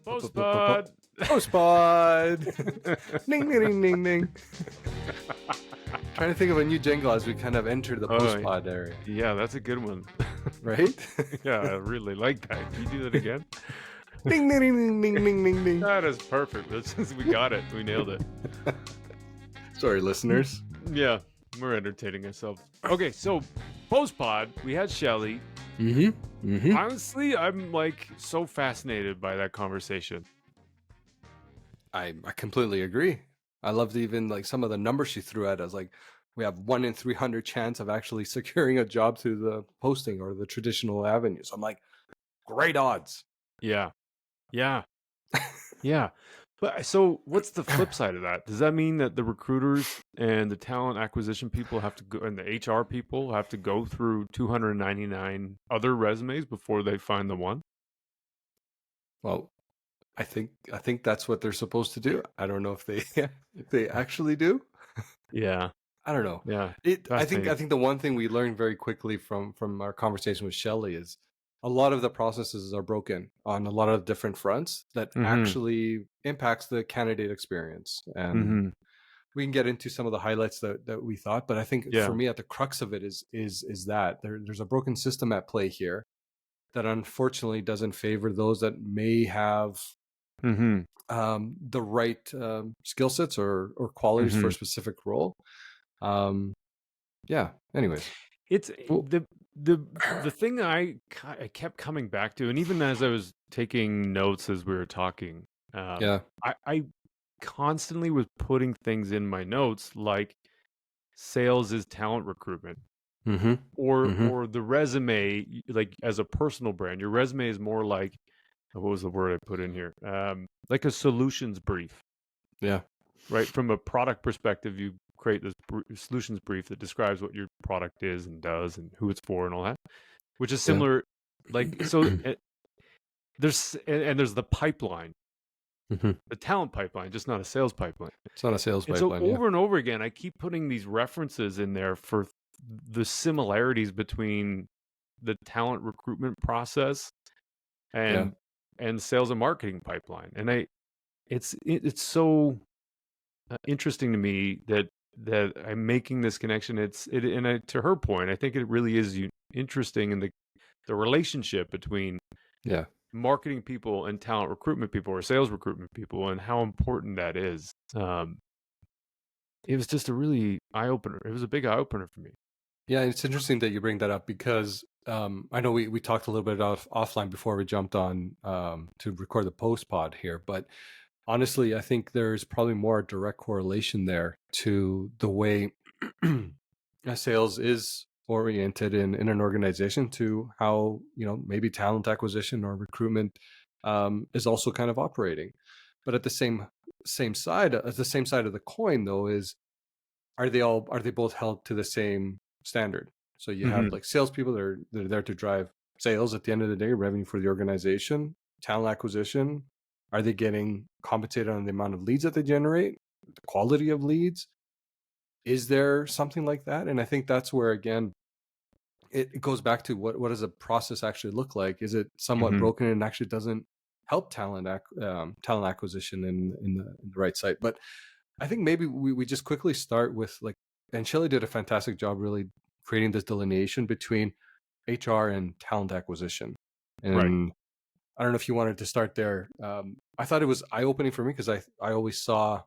Postbud. Postbud. Ding, ding, ding, ding, ding. Trying to think of a new jingle as we kind of enter the postpod area. Yeah, that's a good one. Right? Yeah, I really like that. Can you do that again? Ding, ding, ding, ding, ding, ding, ding. That is perfect. We got it. We nailed it. Sorry, listeners. Yeah, we're entertaining ourselves. Okay, so postpod, we had Shelley. Honestly, I'm like so fascinated by that conversation. I completely agree. I loved even like some of the numbers she threw at us. Like we have 1 in 300 chance of actually securing a job through the posting or the traditional avenues. I'm like, great odds. Yeah. But so what's the flip side of that? Does that mean that the recruiters and the talent acquisition people have to go, and the HR people have to go through 299 other resumes before they find the one? Well, I think that's what they're supposed to do. I don't know if they actually do. Yeah. I don't know. Yeah. I think the one thing we learned very quickly from our conversation with Shelley is a lot of the processes are broken on a lot of different fronts that actually impacts the candidate experience. And we can get into some of the highlights that we thought, but I think for me, at the crux of it is that there's a broken system at play here that unfortunately doesn't favor those that may have the right skill sets or qualities for a specific role. Anyways, it's the thing I kept coming back to, and even as I was taking notes as we were talking, I constantly was putting things in my notes like sales is talent recruitment, or the resume, like as a personal brand, your resume is more like, what was the word I put in here? Like a solutions brief. Yeah. Right. From a product perspective, you create this solutions brief that describes what your product is and does and who it's for and all that, which is similar. Like, so there's the pipeline, the talent pipeline, just not a sales pipeline. It's not a sales pipeline. So over and over again, I keep putting these references in there for the similarities between the talent recruitment process and sales and marketing pipeline. And it's so interesting to me that I'm making this connection. To her point, I think it really is interesting in the relationship between marketing people and talent recruitment people or sales recruitment people, and how important that is. It was just a really eye opener. It was a big eye opener for me. Yeah, it's interesting that you bring that up because I know we talked a little bit offline before we jumped on to record the post pod here, but honestly, I think there's probably more direct correlation there to the way sales is oriented in an organization to how, maybe talent acquisition or recruitment is also kind of operating. But at the same side of the coin, though, is are they both held to the same standard? So you have like salespeople that are there to drive sales at the end of the day, revenue for the organization, talent acquisition. Are they getting compensated on the amount of leads that they generate, the quality of leads? Is there something like that? And I think that's where, again, it goes back to what does a process actually look like? Is it somewhat broken and actually doesn't help talent acquisition in the right site? But I think maybe we just quickly start with and Shelley did a fantastic job really creating this delineation between HR and talent acquisition. And I don't know if you wanted to start there. I thought it was eye-opening for me because I always saw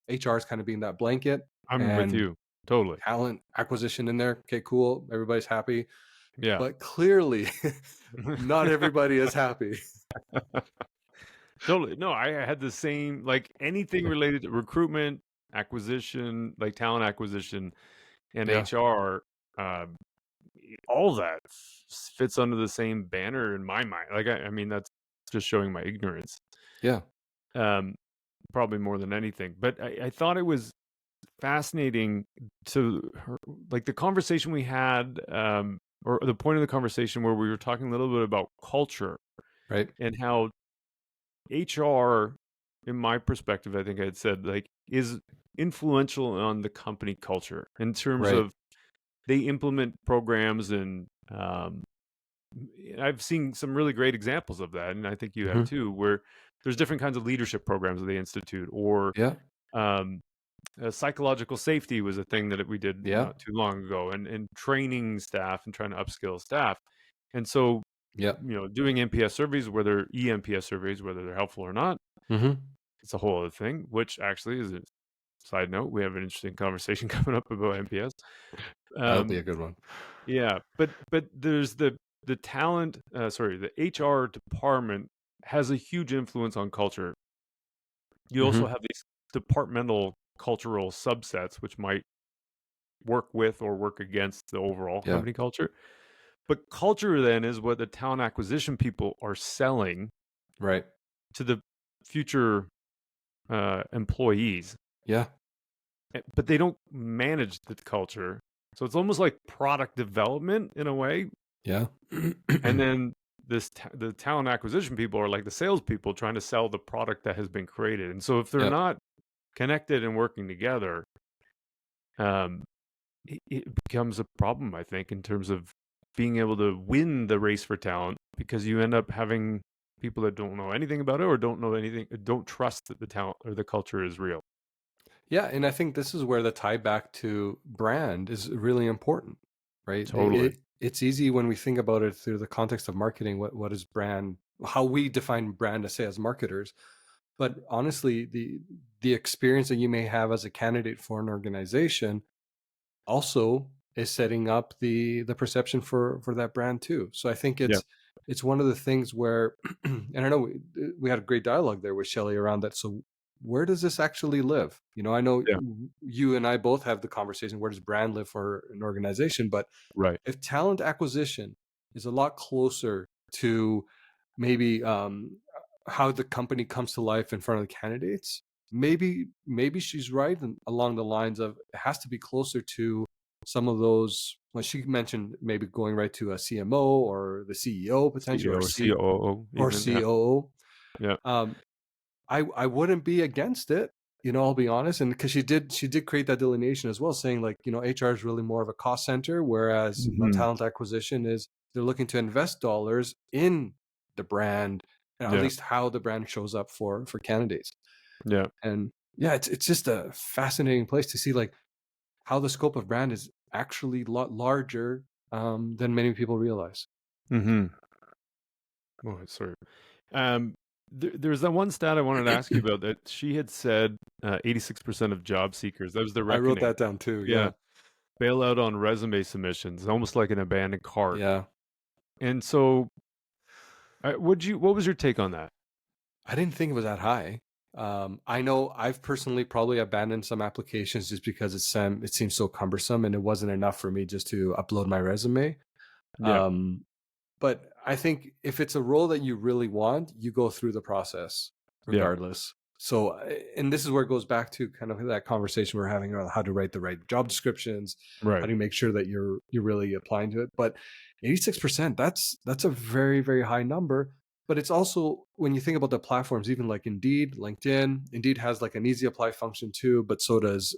HR as kind of being that blanket. I'm with you. Totally. Talent acquisition in there. Okay, cool. Everybody's happy. Yeah. But clearly, not everybody is happy. Totally. No, I had the same, like anything related to recruitment, acquisition, like talent acquisition and HR, all that fits under the same banner in my mind. Like, I mean, that's just showing my ignorance. Yeah. Probably more than anything. But I thought it was fascinating to like the conversation we had, or the point of the conversation where we were talking a little bit about culture, right? And how HR, in my perspective, I think I had said, like, is influential on the company culture in terms of they implement programs and I've seen some really great examples of that, and I think you have Hmm. too, where there's different kinds of leadership programs that they institute, or Yeah. um, psychological safety was a thing that we did Yeah. not too long ago, and training staff and trying to upskill staff. And so, Yeah. doing NPS surveys, whether EMPS surveys, whether they're helpful or not, Hmm. it's a whole other thing, which actually is a side note. We have an interesting conversation coming up about NPS. That'll be a Um, good one. yeah, but there's the talent, the HR department has a huge influence on culture. You also Hmm. have these departmental cultural subsets, which might work with or work against the overall Yeah. company culture. But culture then is what the talent acquisition people are selling Right. to the future employees. Yeah. But they don't manage the culture. So it's almost like product development in a way. Yeah. And then the talent acquisition people are like the salespeople trying to sell the product that has been created. And so if they're Yeah. not connected and working together, um, it becomes a problem, I think, in terms of being able to win the race for talent, because you end up having people that don't know anything about it or don't know anything, don't trust that the talent or the culture is real. Yeah, and I think this is where the tie back to brand is really important, right? Totally. It's easy when we think about it through the context of marketing. What is brand? How we define brand, to say, as marketers. But honestly, the experience that you may have as a candidate for an organization also is setting up the perception for that brand too. So I think Yeah. it's one of the things where, and I know we had a great dialogue there with Shelley around that. So where does this actually live? I know Yeah. you and I both have the conversation, where does brand live for an organization? But Right. if talent acquisition is a lot closer to maybe how the company comes to life in front of the candidates, maybe she's right along the lines of it has to be closer to some of those. Well, she mentioned maybe going right to a CMO or the CEO potentially, CEO or COO or even. Yeah. COO. Yeah. Um, I wouldn't be against it. I'll be honest, and because she did create that delineation as well, saying like HR is really more of a cost center, whereas Mhm. talent acquisition is they're looking to invest dollars in the brand, and at Yeah. least how the brand shows up for candidates. Yeah. And yeah, it's just a fascinating place to see like how the scope of brand is actually a lot larger than many people realize. Mhm. Oh, sorry. Um, there's that one stat I wanted to ask you about that she had said 86% of job seekers, that was the I wrote reckoning. that down too. Yeah. Yeah, Bail out on resume submissions, almost like an abandoned cart. yeah. And so, what was your take on that? I didn't think it was that high. I know I've personally probably abandoned some applications just because it seems so cumbersome and it wasn't enough for me just to upload my resume. Yeah. Um, but I think if it's a role that you really want, you go through the process Yeah. regardless. So, and this is where it goes back to kind of that conversation we're having around how to write the right job descriptions, how Right. do you make sure that you're really applying to it. But 86%, that's a very, very high number. But it's also, when you think about the platforms, even like Indeed, LinkedIn. Indeed has like an easy apply function too, but so does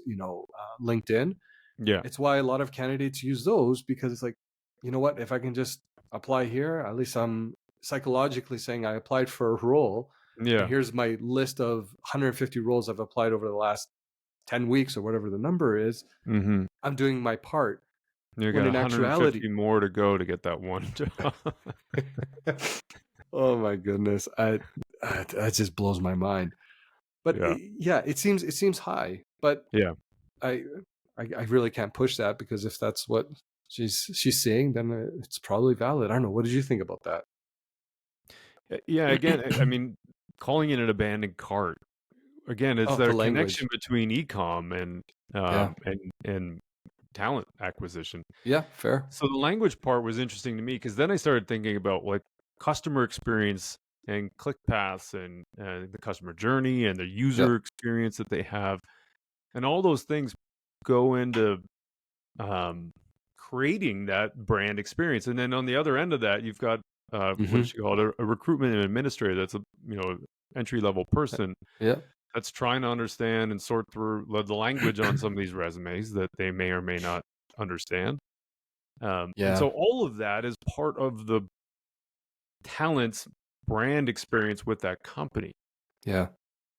LinkedIn. Yeah. It's why a lot of candidates use those, because it's like, what, if I can just apply here, at least I'm psychologically saying I applied for a role, and Yeah. here's my list of 150 roles I've applied over the last 10 weeks or whatever the number is. Mhm. I'm doing my part. You got When in actuality, 150 more to go to get that one job. oh my goodness, that just blows my mind. But Yeah. yeah, it seems high, but Yeah. I, I really can't push that, because if that's what she's seeing, then it's probably valid. I don't know. What did you think about that? Yeah, again, I mean, calling it an abandoned cart. Again, it's Oh, the their language. connection between e-com and Yeah. and talent acquisition. Yeah, fair. So the language part was interesting to me, because then I started thinking about like customer experience and click paths and the customer journey and the Yep. user experience that they have, and all those things go into um, creating that brand experience. And then on the other end of that, you've got what Mhm. did you call it? A recruitment administrator that's a entry level person Yeah. that's trying to understand and sort through the language on some of these resumes that they may or may not understand. And Yeah. so all of that is part of the talent's brand experience with that company. Yeah.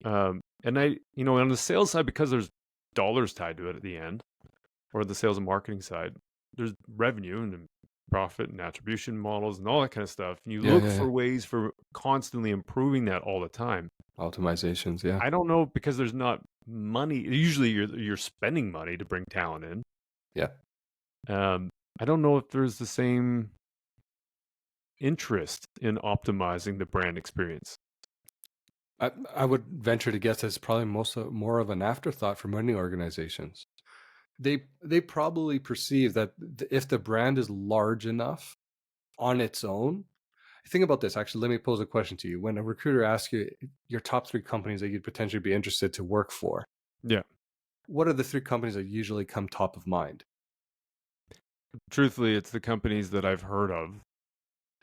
And I, on the sales side, because there's dollars tied to it at the end, or the sales and marketing side, there's revenue and profit and attribution models and all that kind of stuff. And you Yeah. look Yeah. for Yeah. ways for constantly improving that all the time. Optimizations. Yeah. I don't know, because there's not money. Usually you're spending money to bring talent in. Yeah. I don't know if there's the same interest in optimizing the brand experience. I would venture to guess it's probably more of an afterthought for many organizations. They probably perceive that if the brand is large enough on its own. Think about this. Actually, let me pose a question to you. When a recruiter asks you your top 3 companies that you'd potentially be interested to work for, Yeah. what are the 3 companies that usually come top of mind? Truthfully, it's the companies that I've heard of.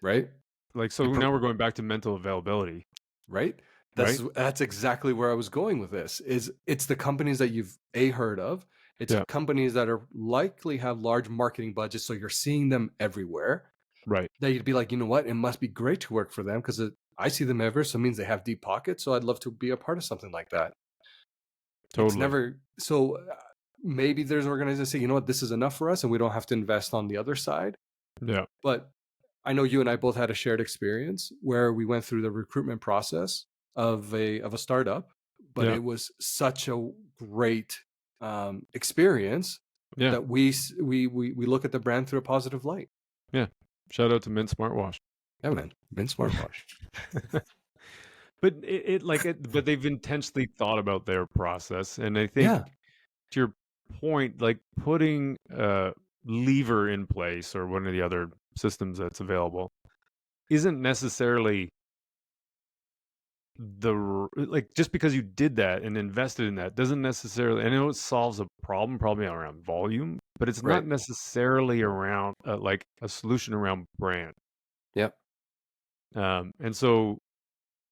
Right? Like, so now we're going back to mental availability, Right? right? That's exactly where I was going with this. It's the companies that you've heard of. It's Yeah. companies that are likely have large marketing budgets, so you're seeing them everywhere. Right. That you'd be like, you know what? It must be great to work for them because I see them ever, so it means they have deep pockets. So I'd love to be a part of something like that. It's Totally. never so. Maybe there's organizations that say, you know what, this is enough for us, and we don't have to invest on the other side. Yeah. But I know you and I both had a shared experience where we went through the recruitment process of a startup, but Yeah. it was such a great experience Yeah. that we look at the brand through a positive light. Yeah. Shout out to Mint Smartwash. Yeah, man, been smartwash. But but they've intentionally thought about their process. And I think, Yeah, to your point, like putting Lever in place, or one of the other systems that's available, isn't necessarily just because you did that and invested in that doesn't necessarily. I know it solves a problem probably around volume, but it's not right. necessarily around like a solution around brand. Yep. And so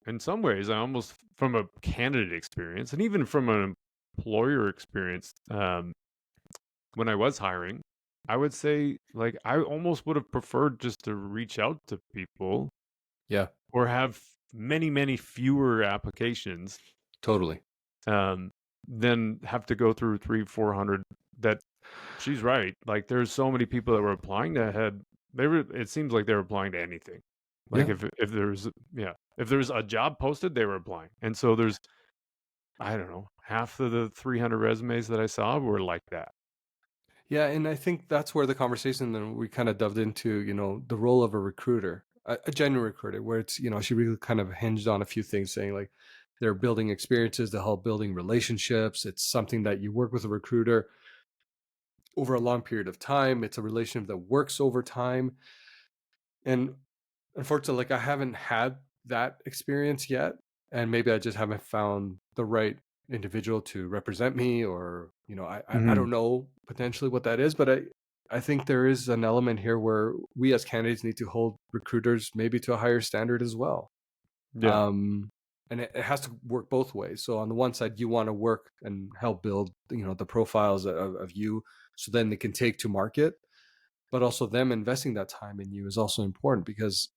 in some ways, I almost, from a candidate experience and even from an employer experience, when I was hiring, I would say, like, I almost would have preferred just to reach out to people, Yeah, or have many, many fewer applications, totally. um, than have to go through 300-400. That, she's right. Like, there's so many people that were applying that had, it seems like they were applying to anything. Like, Yeah. if there's a job posted, they were applying. And so there's, I don't know, half of the 300 resumes that I saw were like that. Yeah, and I think that's where the conversation then we kind of dove into, the role of a recruiter, a genuine recruiter, where it's, she really kind of hinged on a few things, saying like they're building experiences to help building relationships. It's something that you work with a recruiter over a long period of time. It's a relationship that works over time. And unfortunately, like I haven't had that experience yet. And maybe I just haven't found the right individual to represent me, or, I Hmm. don't know potentially what that is, but I think there is an element here where we as candidates need to hold recruiters maybe to a higher standard as well. Yeah. Um, and it has to work both ways. So on the one side, you want to work and help build, the profiles of you, so then they can take to market, but also them investing that time in you is also important because,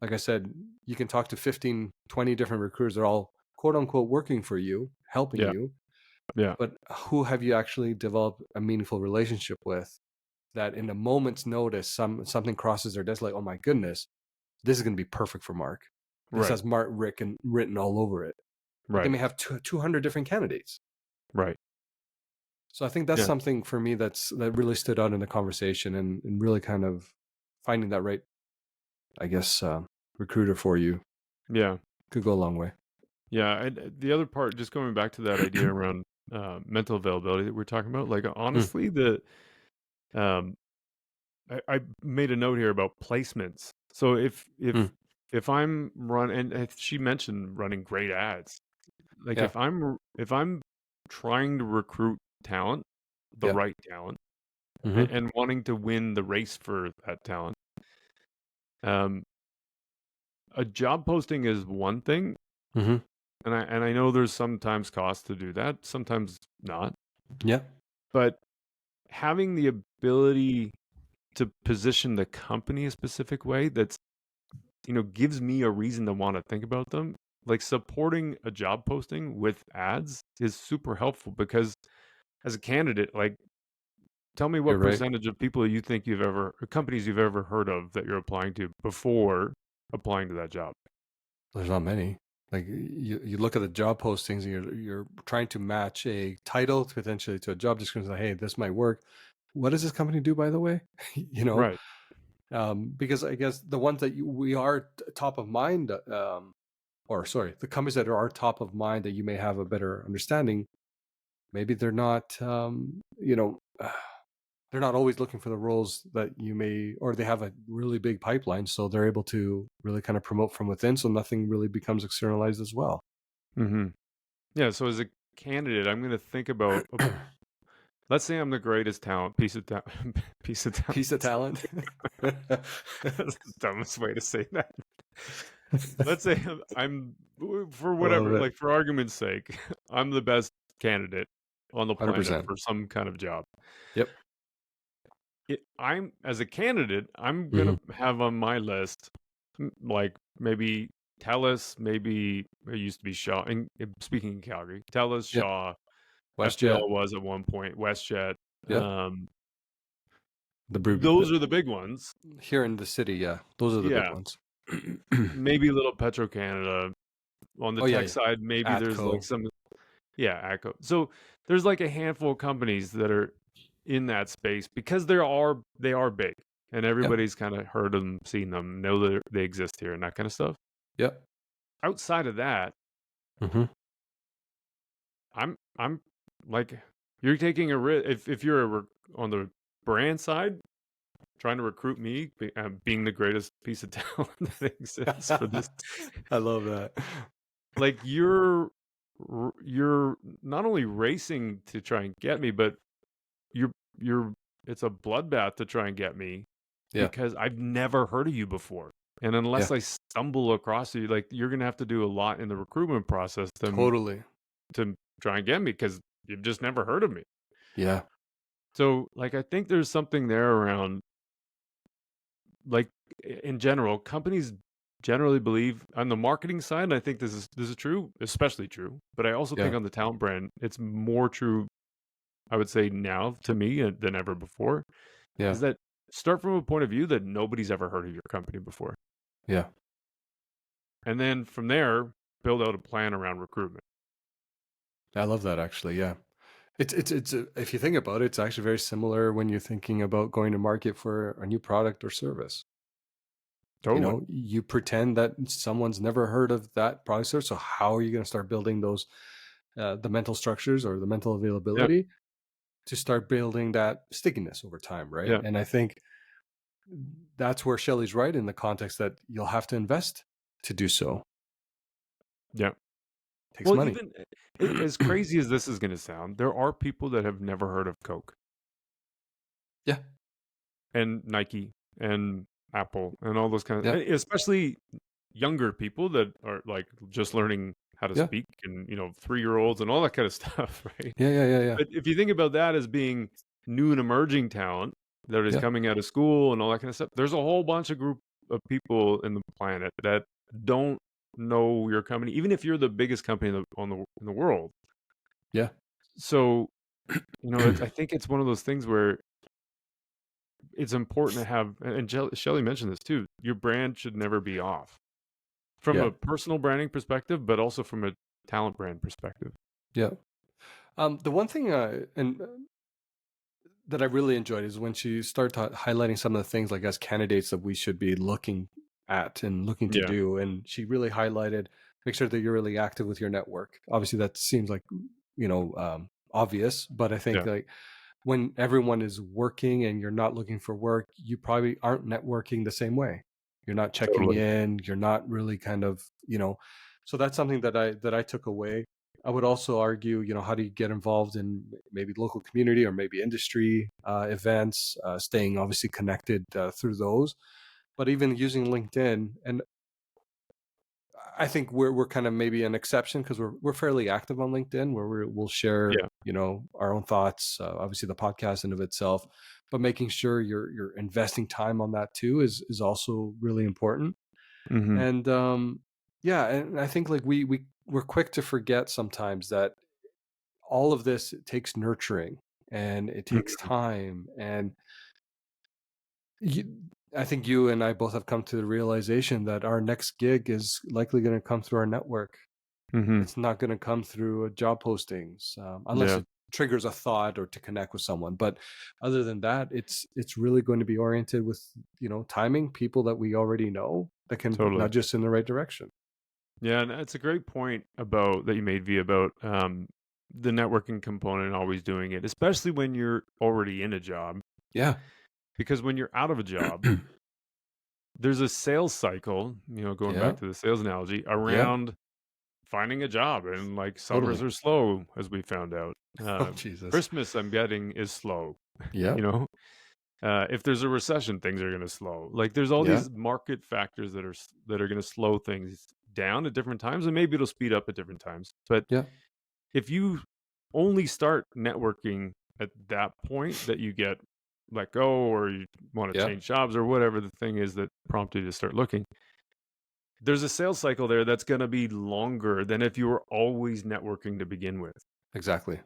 like I said, you can talk to 15, 20 different recruiters. They're all quote unquote working for you, helping Yeah. you, Yeah. but who have you actually developed a meaningful relationship with, that in a moment's notice, something crosses their desk, like, oh my goodness, this is going to be perfect for Mark. This Right. has Mark written all over it. But they Right. may have 200 different candidates. Right. So I think that's Yeah. something for me that really stood out in the conversation, and really kind of finding that right, I guess, recruiter for you Yeah. could go a long way. Yeah. And the other part, just going back to that idea around mental availability that we're talking about, like, Mm, honestly, um, I made a note here about placements. So mm, if I'm and she mentioned running great ads. Like, yeah, if I'm trying to recruit talent, the yeah, right talent, mm-hmm, and wanting to win the race for that talent, um, a job posting is one thing, mm-hmm, and I know there's sometimes cost to do that, sometimes not, yeah, but having the ability to position the company a specific way that's gives me a reason to want to think about them. Like supporting a job posting with ads is super helpful because as a candidate, like tell me You're what right. percentage of people you think or companies you've ever heard of that you're applying to before applying to that job. There's not many. Like you look at the job postings and you're trying to match a title potentially to a job description. Like, hey, this might work. What does this company do, by the way? Right. Because I guess the ones that we are top of mind, or sorry, the companies that are top of mind that you may have a better understanding, maybe they're not, they're not always looking for the roles that you may, or they have a really big pipeline, so they're able to really kind of promote from within, so nothing really becomes externalized as well. Mm-hmm. Yeah. So as a candidate, I'm going to think about. Let's say I'm the greatest talent, piece of talent, piece of talent. Piece of talent. That's the dumbest way to say that. Let's say I'm for I love whatever, it. like for argument's sake, I'm the best candidate on the planet 100%. for some kind of job. Yep. I'm as a candidate, I'm Mm-hmm. gonna have on my list like maybe Telus, maybe it used to be Shaw. And speaking in Calgary, Telus, Yep. Shaw, WestJet. FPL was at one point, WestJet. Yep. Those are the big ones. Here in the city, yeah, those are the big Yeah, ones. maybe a little Petro Canada on the Oh yeah, tech yeah. side. Maybe there's like Atco. some, yeah, ACO. So there's like a handful of companies that are in that space because they are big and Yep. everybody's kind of heard of them, seen them, know that they exist here and that kind of stuff. Yep. Outside of that, Mm-hmm. I'm like you're taking a risk if you're on the brand side trying to recruit me being the greatest piece of talent that exists for this. I love that. Like you're not only racing to try and get me, but you're it's a bloodbath to try and get me Yeah. because I've never heard of you before. And Yeah. unless I stumble across you, like you're gonna have to do a lot in the recruitment process Totally. to try and get me because you've just never heard of me. Yeah. So like I think there's something there around like in general, companies generally believe on the marketing side, and I think this is true, especially true, but I also Yeah. think on the talent brand, it's more true, I would say now to me than ever before, Yeah. is that start from a point of view that nobody's ever heard of your company before. Yeah. And then from there, build out a plan around recruitment. I love that actually. Yeah. It's if you think about it, it's actually very similar when you're thinking about going to market for a new product or service. Totally. You pretend that someone's never heard of that product service. So how are you going to start building those, the mental structures or the mental Yeah. availability to start building that stickiness over time, right? Yeah. And I think that's where Shelley's right in the context that you'll have to invest to do so. Yeah. Takes Well, money. even as crazy as this is going to sound, there are people that have never heard of Coke Yeah. and Nike and Apple and all those kinds of, Yeah. especially younger people that are like just learning how to Yeah. speak and 3-year-olds and all that kind of stuff, right? Yeah. Yeah. Yeah. Yeah. But if you think about that as being new and emerging talent that is Yeah. coming out of school and all that kind of stuff, there's a whole bunch of group of people in the planet that don't know your company, even if you're the biggest company in the world. Yeah. So, I think it's one of those things where it's important to have, and Shelley mentioned this too, your brand should never be off from Yeah. a personal branding perspective, but also from a talent brand perspective. Yeah. The one thing and that I really enjoyed is when she started highlighting some of the things like as candidates that we should be looking at and looking to Yeah. do. And she really highlighted, make sure that you're really active with your network. Obviously, that seems like obvious, but I think Yeah. like when everyone is working and you're not looking for work, you probably aren't networking the same way. You're not checking Totally. in. You're not really kind of So that's something that I took away. I would also argue, how do you get involved in maybe local community or maybe industry events, staying obviously connected through those, but even using LinkedIn. And I think we're kind of maybe an exception because we're fairly active on LinkedIn where we'll share, Yeah. our own thoughts, obviously the podcast in of itself, but making sure you're investing time on that too is also really important. Mm-hmm. And yeah, and I think like we're quick to forget sometimes that all of this takes nurturing and it takes time. And you, I think you and I both have come to the realization that our next gig is likely going to come through our network. Mm-hmm. It's not going to come through job postings, unless Yeah, it triggers a thought or to connect with someone. But other than that, it's really going to be oriented with, you know, timing, people that we already know that can totally. nudge us in the right direction. Yeah, and it's a great point about that you made, V, about the networking component and always doing it, especially when you're already in a job. Yeah. Because when you're out of a job, there's a sales cycle, you know, going Yeah. back to the sales analogy, Yeah. around finding a job. And like summers Totally. are slow, as we found out. Oh, Jesus. Christmas, I'm getting, is slow, Yeah. you know? If there's a recession, things are going to slow. Like there's all Yeah. these market factors that are going to slow things down at different times, and maybe it'll speed up at different times. But Yeah. if you only start networking at that point that you get let go or you want to Yeah. change jobs or whatever the thing is that prompted you to start looking, there's a sales cycle there that's going to be longer than if you were always networking to begin with, Exactly.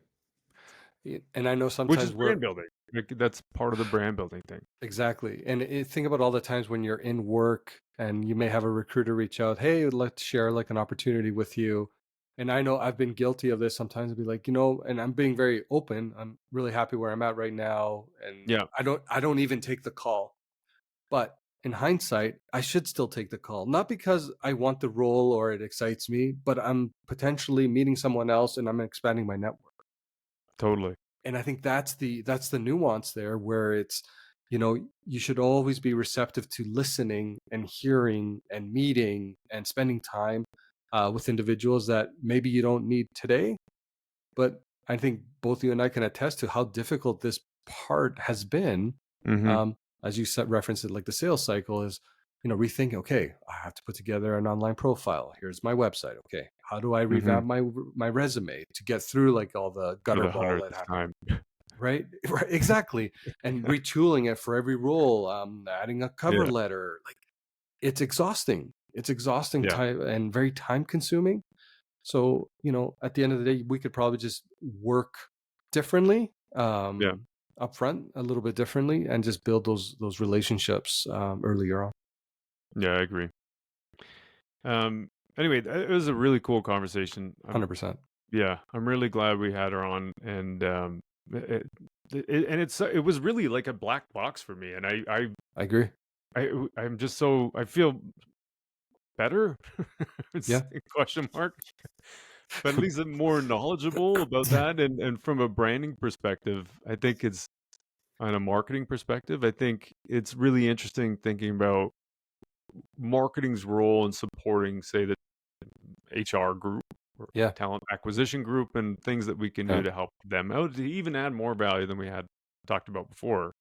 And I know which is sometimes we're brand building. Like, that's part of the brand building thing. exactly. And think about all the times when you're in work and you may have a recruiter reach out, hey, let's share like an opportunity with you. And I know I've been guilty of this sometimes. I'd be like, you know, and I'm being very open. I'm really happy where I'm at right now. And Yeah, I don't even take the call. But in hindsight, I should still take the call. Not because I want the role or it excites me, but I'm potentially meeting someone else and I'm expanding my network. totally. And I think that's the nuance there, where it's, you know, you should always be receptive to listening and hearing and meeting and spending time with individuals that maybe you don't need today. But I think both you and I can attest to how difficult this part has been. Mm-hmm. um, as you said, referenced it, like the sales cycle is, you know, rethinking, okay, I have to put together an online profile, here's my website, okay, how do I Mm-hmm. revamp my resume to get through like all the For gutter the ball 100th that happened. time. Right. Right, exactly. And retooling it for every role, adding a cover Yeah, letter, like it's exhausting. It's exhausting yeah, time and very time consuming. So, you know, at the end of the day, we could probably just work differently, yeah, up front a little bit differently, and just build those relationships earlier on. yeah. I agree. Um. Anyway, it was a really cool conversation. 100%. Yeah, I'm really glad we had her on, and it was really like a black box for me, and I agree. I'm just so I feel better. It's Yeah. a question mark, but at least I'm more knowledgeable about that, and from a branding perspective, I think it's on a marketing perspective. I think it's really interesting thinking about marketing's role in supporting, say, the HR group or Yeah. talent acquisition group, and things that we can do Yeah. to help them out to even add more value than we had talked about before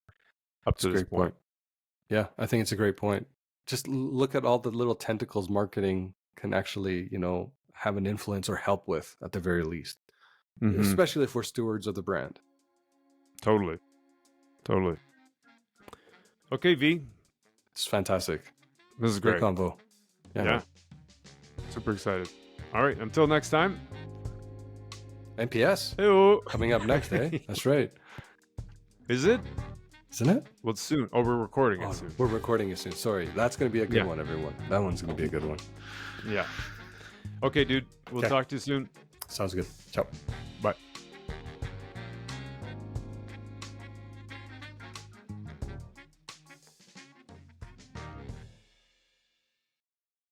up It's to a this great point. point. Yeah, I think it's a great point. Just look at all the little tentacles marketing can actually, you know, have an influence or help with at the very least, Mm-hmm. especially if we're stewards of the brand. Totally. Totally. Okay, V. It's fantastic. This is Great great. convo. Yeah, Yeah. man. Super excited. All right. Until next time. NPS Hey-o. coming up next, eh? That's right. Is it? Isn't it? Well, it's soon. Oh, we're recording it Oh, soon. we're recording it soon. Sorry. That's going to be a good Yeah. one, everyone. That one's going to be a good one. Yeah. Okay, dude. We'll Okay. talk to you soon. Sounds good. Ciao.